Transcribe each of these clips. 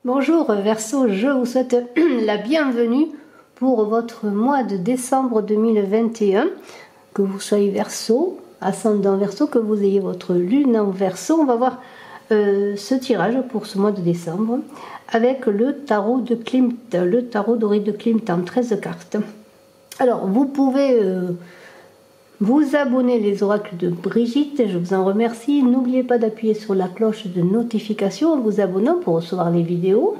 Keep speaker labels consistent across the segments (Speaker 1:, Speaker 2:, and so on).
Speaker 1: Bonjour Verseau, je vous souhaite la bienvenue pour votre mois de décembre 2021. Que vous soyez Verseau, ascendant Verseau, que vous ayez votre lune en Verseau. On va voir ce tirage pour ce mois de décembre avec le tarot de Klimt, le tarot doré de Klimt en 13 cartes. Alors vous pouvez vous abonner les oracles de Brigitte, je vous en remercie. N'oubliez pas d'appuyer sur la cloche de notification en vous abonnant pour recevoir les vidéos.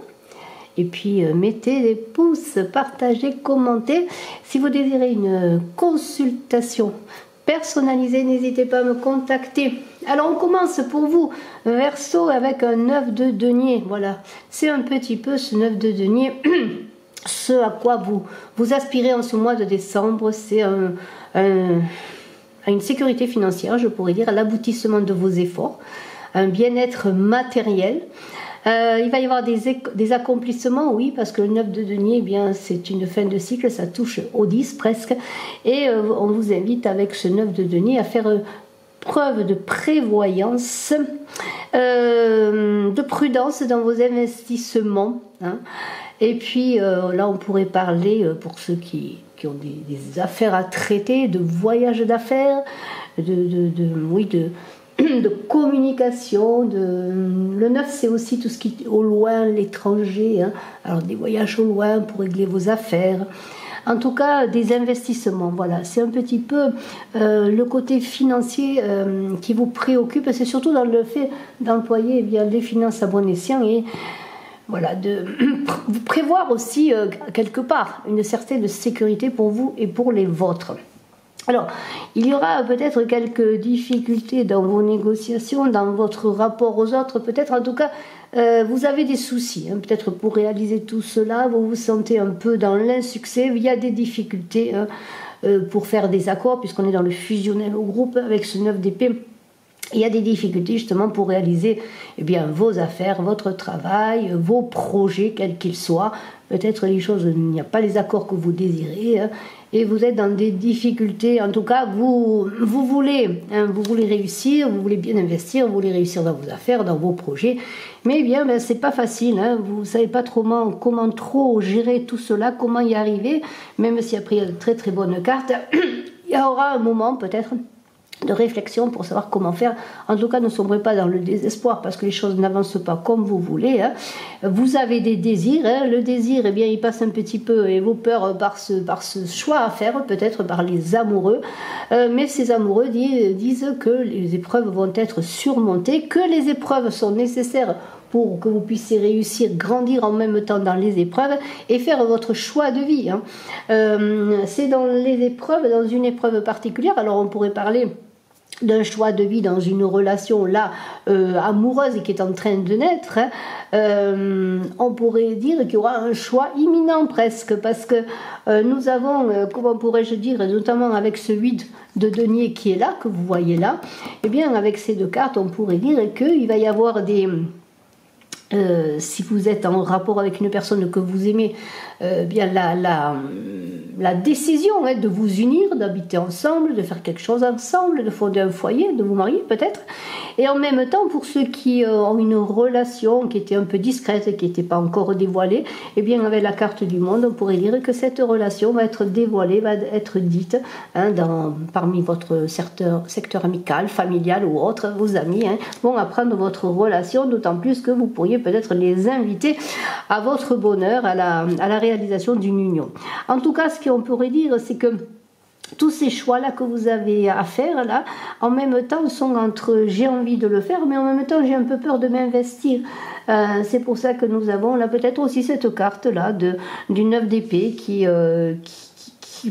Speaker 1: Et puis mettez des pouces, partagez, commentez. Si vous désirez une consultation personnalisée, n'hésitez pas à me contacter. Alors on commence pour vous, Verseau, avec un 9 de denier. Voilà, c'est un petit peu ce 9 de denier. Ce à quoi vous aspirez en ce mois de décembre, c'est une sécurité financière, je pourrais dire, à l'aboutissement de vos efforts, un bien-être matériel. Il va y avoir des accomplissements, oui, parce que le 9 de denier, eh bien, c'est une fin de cycle, ça touche au 10 presque. Et on vous invite avec ce 9 de denier à faire preuve de prévoyance, de prudence dans vos investissements. Hein. Et puis là, on pourrait parler, pour ceux qui ont des affaires à traiter, de voyage d'affaires, de communication. Le 9, c'est aussi tout ce qui est au loin, l'étranger. Hein. Alors, des voyages au loin pour régler vos affaires. En tout cas, des investissements. Voilà, c'est un petit peu le côté financier qui vous préoccupe. C'est surtout dans le fait d'employer les finances à bon escient et voilà, de vous prévoir aussi quelque part une certaine sécurité pour vous et pour les vôtres. Alors, il y aura peut-être quelques difficultés dans vos négociations, dans votre rapport aux autres. Peut-être, en tout cas, vous avez des soucis. Hein. Peut-être pour réaliser tout cela, vous vous sentez un peu dans l'insuccès. Il y a des difficultés pour faire des accords, puisqu'on est dans le fusionnel au groupe avec ce 9 d'épée. Il y a des difficultés justement pour réaliser vos affaires, votre travail, vos projets, quels qu'ils soient. Peut-être les choses, il n'y a pas les accords que vous désirez hein, et vous êtes dans des difficultés. En tout cas, vous voulez réussir, vous voulez bien investir, vous voulez réussir dans vos affaires, dans vos projets. Mais c'est pas facile. Hein, vous ne savez pas trop comment trop gérer tout cela, comment y arriver. Même si après il y a de très très bonnes cartes, il y aura un moment peut-être de réflexion pour savoir comment faire. En tout cas, ne sombrez pas dans le désespoir parce que les choses n'avancent pas comme vous voulez. Hein. Vous avez des désirs. Hein. Le désir, il passe un petit peu et vos peurs par ce choix à faire, peut-être par les amoureux. Mais ces amoureux disent que les épreuves vont être surmontées, que les épreuves sont nécessaires pour que vous puissiez réussir, grandir en même temps dans les épreuves et faire votre choix de vie. Hein. C'est dans les épreuves, dans une épreuve particulière, alors on pourrait parler d'un choix de vie dans une relation là amoureuse et qui est en train de naître, hein, on pourrait dire qu'il y aura un choix imminent presque, parce que nous avons, comment pourrais-je dire, notamment avec ce 8 de denier qui est là, que vous voyez là, et bien avec ces deux cartes, on pourrait dire qu'il va y avoir des... si vous êtes en rapport avec une personne que vous aimez, la décision de vous unir, d'habiter ensemble, de faire quelque chose ensemble, de fonder un foyer, de vous marier peut-être. Et en même temps, pour ceux qui ont une relation qui était un peu discrète et qui n'était pas encore dévoilée, eh bien avec la carte du monde, on pourrait dire que cette relation va être dévoilée, va être dite hein, parmi votre secteur amical, familial ou autre, vos amis hein, vont apprendre votre relation, d'autant plus que vous pourriez peut-être les inviter à votre bonheur, à la réalisation d'une union. En tout cas, ce qu'on pourrait dire, c'est que tous ces choix-là que vous avez à faire, là, en même temps, sont entre j'ai envie de le faire, mais en même temps, j'ai un peu peur de m'investir. C'est pour ça que nous avons là peut-être aussi cette carte-là du 9 d'épée qui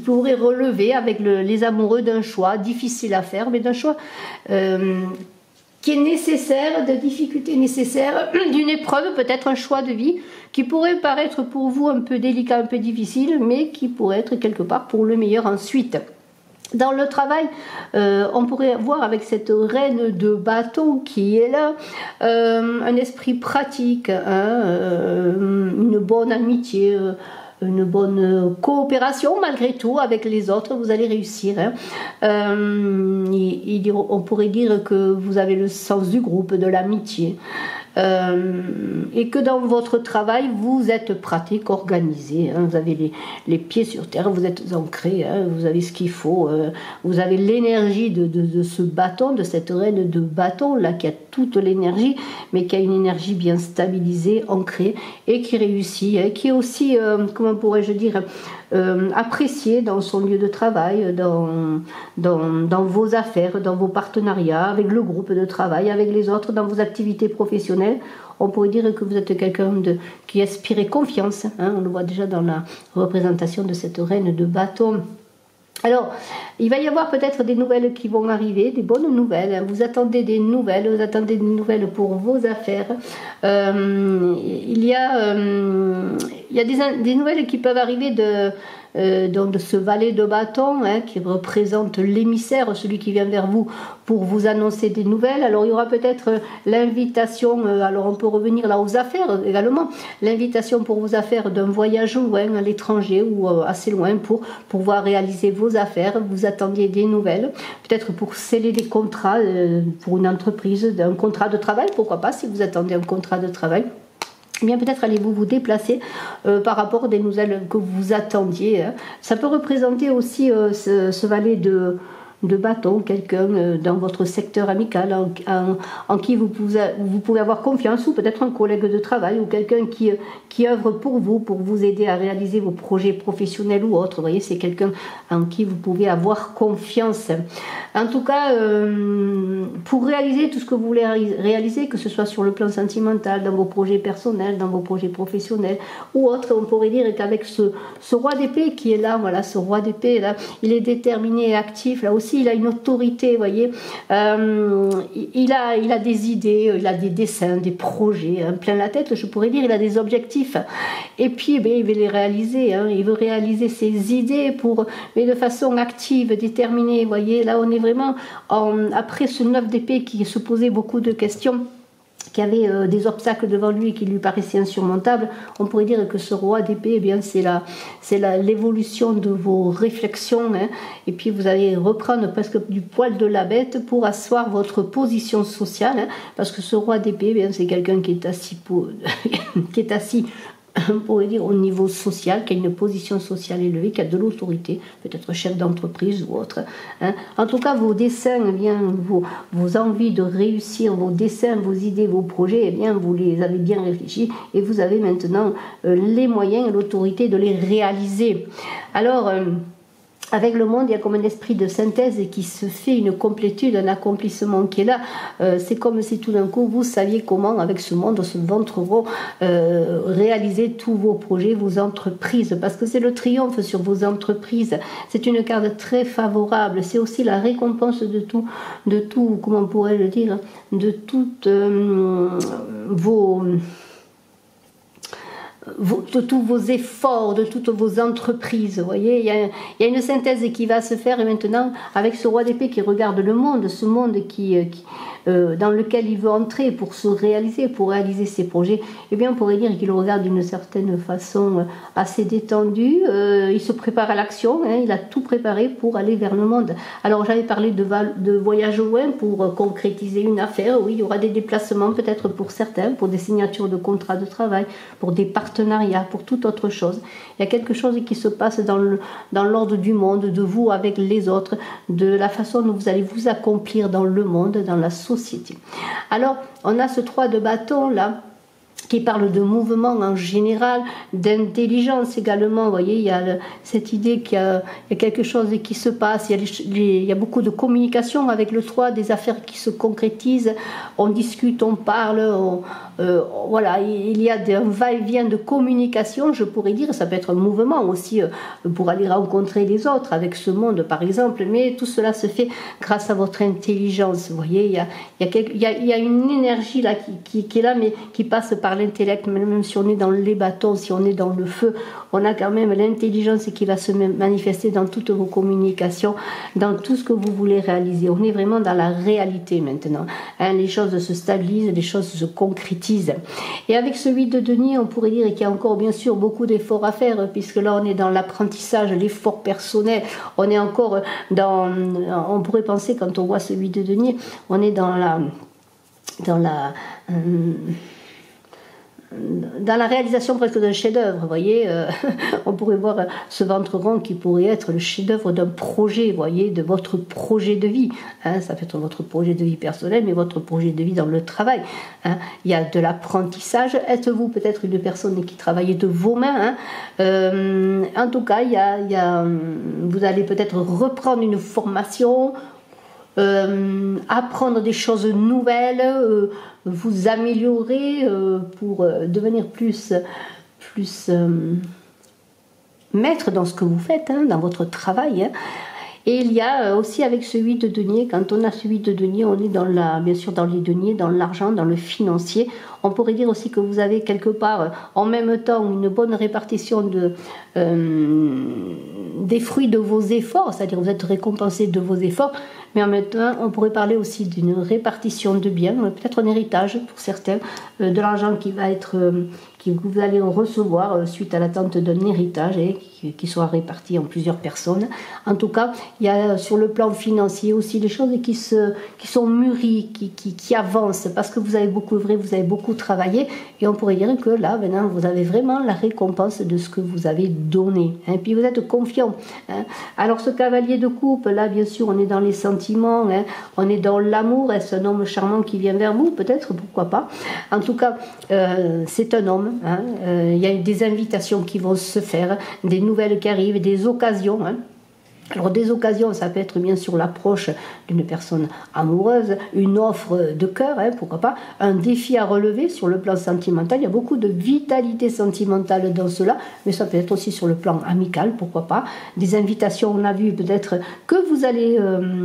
Speaker 1: pourrait relever avec les amoureux d'un choix difficile à faire, mais d'un choix qui est nécessaire, de difficultés nécessaires, d'une épreuve, peut-être un choix de vie, qui pourrait paraître pour vous un peu délicat, un peu difficile, mais qui pourrait être quelque part pour le meilleur ensuite. Dans le travail, on pourrait voir avec cette reine de bâton qui est là, un esprit pratique, hein, une bonne amitié, une bonne coopération malgré tout avec les autres, vous allez réussir. Hein. On pourrait dire que vous avez le sens du groupe, de l'amitié. et que dans votre travail, vous êtes pratique, organisé, hein, vous avez les pieds sur terre, vous êtes ancré, hein, vous avez ce qu'il faut, vous avez l'énergie de ce bâton, de cette reine de bâton, là, qui a toute l'énergie, mais qui a une énergie bien stabilisée, ancrée, et qui réussit, hein, qui est aussi, comment pourrais-je dire, apprécié dans son lieu de travail, dans vos affaires, dans vos partenariats, avec le groupe de travail, avec les autres, dans vos activités professionnelles. On pourrait dire que vous êtes quelqu'un qui inspire confiance, hein, on le voit déjà dans la représentation de cette reine de bâton. Alors, il va y avoir peut-être des nouvelles qui vont arriver, des bonnes nouvelles. Vous attendez des nouvelles pour vos affaires. Il y a des nouvelles qui peuvent arriver donc de ce valet de bâton, hein, qui représente l'émissaire, celui qui vient vers vous pour vous annoncer des nouvelles. Alors il y aura peut-être l'invitation, alors on peut revenir là aux affaires également, l'invitation pour vos affaires d'un voyage loin à l'étranger ou assez loin pour pouvoir réaliser vos affaires. Vous attendiez des nouvelles, peut-être pour sceller des contrats pour une entreprise, d'un contrat de travail, pourquoi pas, si vous attendez un contrat de travail. Eh bien, peut-être allez-vous vous déplacer par rapport à des nouvelles que vous attendiez. Hein. Ça peut représenter aussi ce valet de bâton, quelqu'un dans votre secteur amical en qui vous pouvez avoir confiance, ou peut-être un collègue de travail ou quelqu'un qui œuvre pour vous aider à réaliser vos projets professionnels ou autres. Vous voyez, c'est quelqu'un en qui vous pouvez avoir confiance. En tout cas, pour réaliser tout ce que vous voulez réaliser, que ce soit sur le plan sentimental, dans vos projets personnels, dans vos projets professionnels ou autres, on pourrait dire qu'avec ce roi d'épée qui est là, voilà, ce roi d'épée là, il est déterminé et actif. Là aussi, il a une autorité, vous voyez. Il a des idées, il a des dessins, des projets, hein, plein la tête, je pourrais dire, il a des objectifs. Et puis, il veut les réaliser, hein, il veut réaliser ses idées, mais de façon active, déterminée, vous voyez. Là, on est vraiment, après ce 9 d'épée qui se posait beaucoup de questions, qui avait des obstacles devant lui et qui lui paraissaient insurmontables, on pourrait dire que ce roi d'épée, eh bien, c'est l'évolution de vos réflexions, hein, et puis vous allez reprendre presque du poil de la bête pour asseoir votre position sociale, hein, parce que ce roi d'épée, eh bien, c'est quelqu'un qui est assis on pourrait dire au niveau social, qui a une position sociale élevée, qui a de l'autorité, peut-être chef d'entreprise ou autre. Hein. En tout cas, vos dessins, eh bien, vos envies de réussir, vos dessins, vos idées, vos projets, eh bien, vous les avez bien réfléchis et vous avez maintenant les moyens et l'autorité de les réaliser. Alors, avec le monde, il y a comme un esprit de synthèse qui se fait, une complétude, un accomplissement qui est là. C'est comme si tout d'un coup, vous saviez comment, avec ce monde, ce ventre rond, réaliser tous vos projets, vos entreprises. Parce que c'est le triomphe sur vos entreprises. C'est une carte très favorable. C'est aussi la récompense de tout, comment pourrais-je dire, de toutes de tous vos efforts, de toutes vos entreprises. Vous voyez, il y a une synthèse qui va se faire, et maintenant, avec ce roi d'épée qui regarde le monde, ce monde dans lequel il veut entrer pour se réaliser, pour réaliser ses projets, eh bien, on pourrait dire qu'il regarde d'une certaine façon assez détendue. Il se prépare à l'action, hein, il a tout préparé pour aller vers le monde. Alors, j'avais parlé de voyage loin pour concrétiser une affaire. Oui, il y aura des déplacements peut-être pour certains, pour des signatures de contrats de travail, pour des partenariats, pour toute autre chose. Il y a quelque chose qui se passe dans l'ordre du monde, de vous avec les autres, de la façon dont vous allez vous accomplir dans le monde, dans la société. Alors, on a ce 3 de bâton là, qui parle de mouvement en général, d'intelligence également. Vous voyez, il y a cette idée qu'il y a quelque chose qui se passe, il y a beaucoup de communication avec le 3, des affaires qui se concrétisent, on discute, on parle, voilà, il y a un va-et-vient de communication, je pourrais dire, ça peut être un mouvement aussi pour aller rencontrer les autres avec ce monde par exemple, mais tout cela se fait grâce à votre intelligence. Vous voyez, il y a une énergie là qui est là, mais qui passe par l'intellect. Même si on est dans les bâtons, si on est dans le feu, on a quand même l'intelligence qui va se manifester dans toutes vos communications, dans tout ce que vous voulez réaliser. On est vraiment dans la réalité maintenant, hein, les choses se stabilisent, les choses se concrétisent. Et avec ce 8 de denier, on pourrait dire qu'il y a encore bien sûr beaucoup d'efforts à faire, puisque là on est dans l'apprentissage, l'effort personnel, on est encore on pourrait penser, quand on voit ce 8 de denier, on est dans dans la réalisation presque d'un chef-d'œuvre, vous voyez, on pourrait voir ce ventre rond qui pourrait être le chef-d'œuvre d'un projet, vous voyez, de votre projet de vie. Hein, ça peut être votre projet de vie personnel, mais votre projet de vie dans le travail. Hein. Il y a de l'apprentissage. Êtes-vous peut-être une personne qui travaille de vos mains, hein. En tout cas, vous allez peut-être reprendre une formation, apprendre des choses nouvelles, vous améliorer pour devenir plus maître dans ce que vous faites, hein, dans votre travail. Hein. Et il y a aussi avec ce 8 de denier, quand on a ce 8 de denier, on est bien sûr dans les deniers, dans l'argent, dans le financier. On pourrait dire aussi que vous avez quelque part en même temps une bonne répartition des fruits de vos efforts, c'est-à-dire vous êtes récompensé de vos efforts, mais en même temps on pourrait parler aussi d'une répartition de biens, peut-être un héritage pour certains, de l'argent qui vous allez recevoir suite à l'attente d'un héritage et qui sera réparti en plusieurs personnes. En tout cas, il y a sur le plan financier aussi des choses qui sont mûries, qui avancent, parce que vous avez beaucoup œuvré, vous avez beaucoup travaillé, et on pourrait dire que là, maintenant, vous avez vraiment la récompense de ce que vous avez donné. Et puis vous êtes confiant. Hein. Alors ce cavalier de coupe, là, bien sûr, on est dans les sentiments, hein, on est dans l'amour. Est-ce un homme charmant qui vient vers vous? Peut-être, pourquoi pas. En tout cas, c'est un homme. Hein. Il y a des invitations qui vont se faire, des nouvelles qui arrivent, des occasions. Hein. Alors des occasions, ça peut être bien sûr l'approche d'une personne amoureuse, une offre de cœur, hein, pourquoi pas, un défi à relever sur le plan sentimental. Il y a beaucoup de vitalité sentimentale dans cela, mais ça peut être aussi sur le plan amical, pourquoi pas. Des invitations, on a vu peut-être que vous allez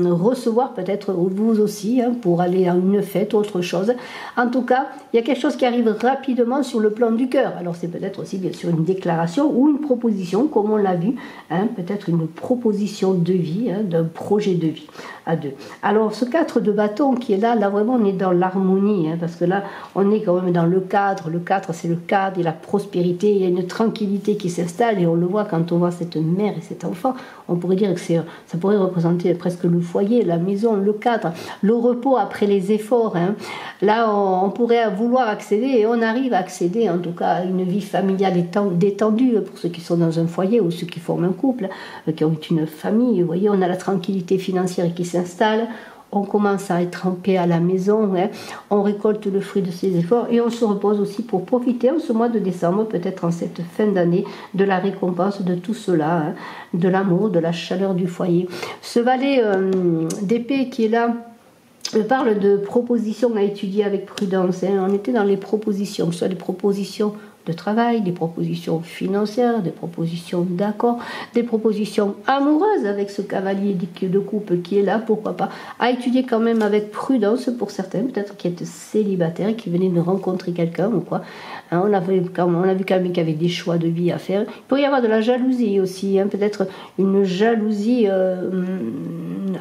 Speaker 1: recevoir, peut-être vous aussi, hein, pour aller à une fête, autre chose. En tout cas, il y a quelque chose qui arrive rapidement sur le plan du cœur. Alors c'est peut-être aussi bien sûr une déclaration ou une proposition, comme on l'a vu, hein, peut-être une proposition de vie, hein, d'un projet de vie à deux. Alors ce 4 de bâton qui est là vraiment on est dans l'harmonie, hein, parce que là on est quand même dans le cadre. Le 4 c'est le cadre et la prospérité, il y a une tranquillité qui s'installe et on le voit quand on voit cette mère et cet enfant. On pourrait dire que ça pourrait représenter presque le foyer, la maison, le cadre, le repos après les efforts. Hein. Là on pourrait vouloir accéder et on arrive à accéder en tout cas à une vie familiale détendue pour ceux qui sont dans un foyer ou ceux qui forment un couple, qui ont une famille. Vous voyez, on a la tranquillité financière qui s'installe, on commence à être en paix à la maison, hein, on récolte le fruit de ses efforts et on se repose aussi pour profiter en ce mois de décembre, peut-être en cette fin d'année, de la récompense de tout cela, hein, de l'amour, de la chaleur du foyer. Ce valet d'épée qui est là parle de propositions à étudier avec prudence. Hein. On était dans les propositions, que ce soit des propositions de travail, des propositions financières, des propositions d'accord, des propositions amoureuses avec ce cavalier de coupe qui est là, pourquoi pas, à étudier quand même avec prudence pour certains, peut-être qui étaient célibataires, qui venaient de rencontrer quelqu'un ou quoi. Hein, on a vu quand même qu'il y avait des choix de vie à faire. Il peut y avoir de la jalousie aussi, hein, peut-être une jalousie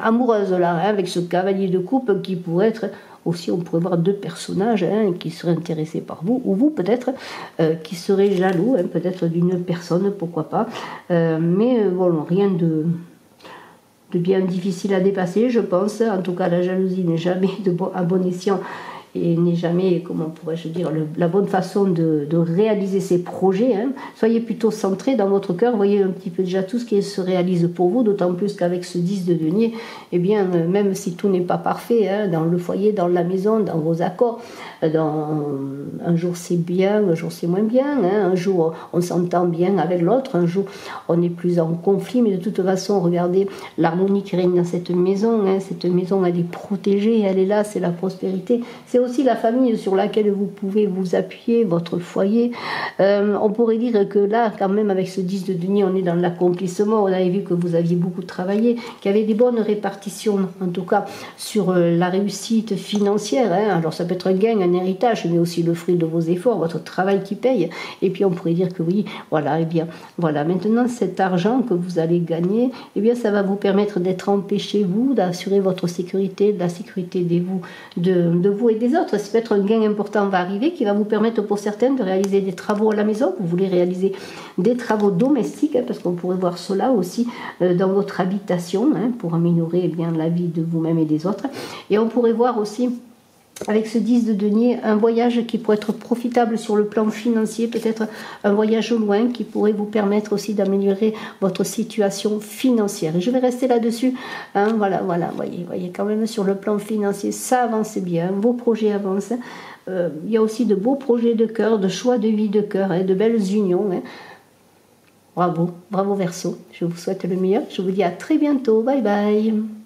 Speaker 1: amoureuse là, hein, avec ce cavalier de coupe qui pourrait être aussi, on pourrait voir deux personnages, hein, qui seraient intéressés par vous, ou vous peut-être, qui seraient jaloux, hein, peut-être d'une personne, pourquoi pas. Mais bon, rien de bien difficile à dépasser, je pense. En tout cas, la jalousie n'est jamais à bon escient et n'est jamais, comment pourrais-je dire, la bonne façon de réaliser ses projets. Hein. Soyez plutôt centrés dans votre cœur, voyez un petit peu déjà tout ce qui se réalise pour vous, d'autant plus qu'avec ce 10 de denier, eh bien, même si tout n'est pas parfait, hein, dans le foyer, dans la maison, dans vos accords, un jour c'est bien, un jour c'est moins bien, hein, un jour on s'entend bien avec l'autre, un jour on est plus en conflit, mais de toute façon, regardez l'harmonie qui règne dans cette maison, hein, cette maison elle est protégée, elle est là, c'est la prospérité, c'est aussi la famille sur laquelle vous pouvez vous appuyer, votre foyer. On pourrait dire que là, quand même, avec ce 10 de denier, on est dans l'accomplissement. On avait vu que vous aviez beaucoup travaillé, qu'il y avait des bonnes répartitions, en tout cas, sur la réussite financière. Hein. Alors, ça peut être un gain, un héritage, mais aussi le fruit de vos efforts, votre travail qui paye. Et puis, on pourrait dire que oui, voilà, et bien, voilà. Maintenant, cet argent que vous allez gagner, eh bien, ça va vous permettre d'être en paix chez vous, d'assurer votre sécurité, de la sécurité de vous et des autres. C'est peut-être un gain important va arriver qui va vous permettre pour certaines de réaliser des travaux à la maison. Vous voulez réaliser des travaux domestiques, hein, parce qu'on pourrait voir cela aussi dans votre habitation, hein, pour améliorer, eh bien, la vie de vous-même et des autres. Et on pourrait voir aussi avec ce 10 de denier, un voyage qui pourrait être profitable sur le plan financier, peut-être un voyage au loin qui pourrait vous permettre aussi d'améliorer votre situation financière. Et je vais rester là-dessus. Hein, voilà, voyez, quand même sur le plan financier, ça avance bien, vos projets avancent. Il y a aussi de beaux projets de cœur, de choix de vie de cœur, de belles unions. Hein. Bravo, bravo Verseau. Je vous souhaite le meilleur. Je vous dis à très bientôt. Bye bye.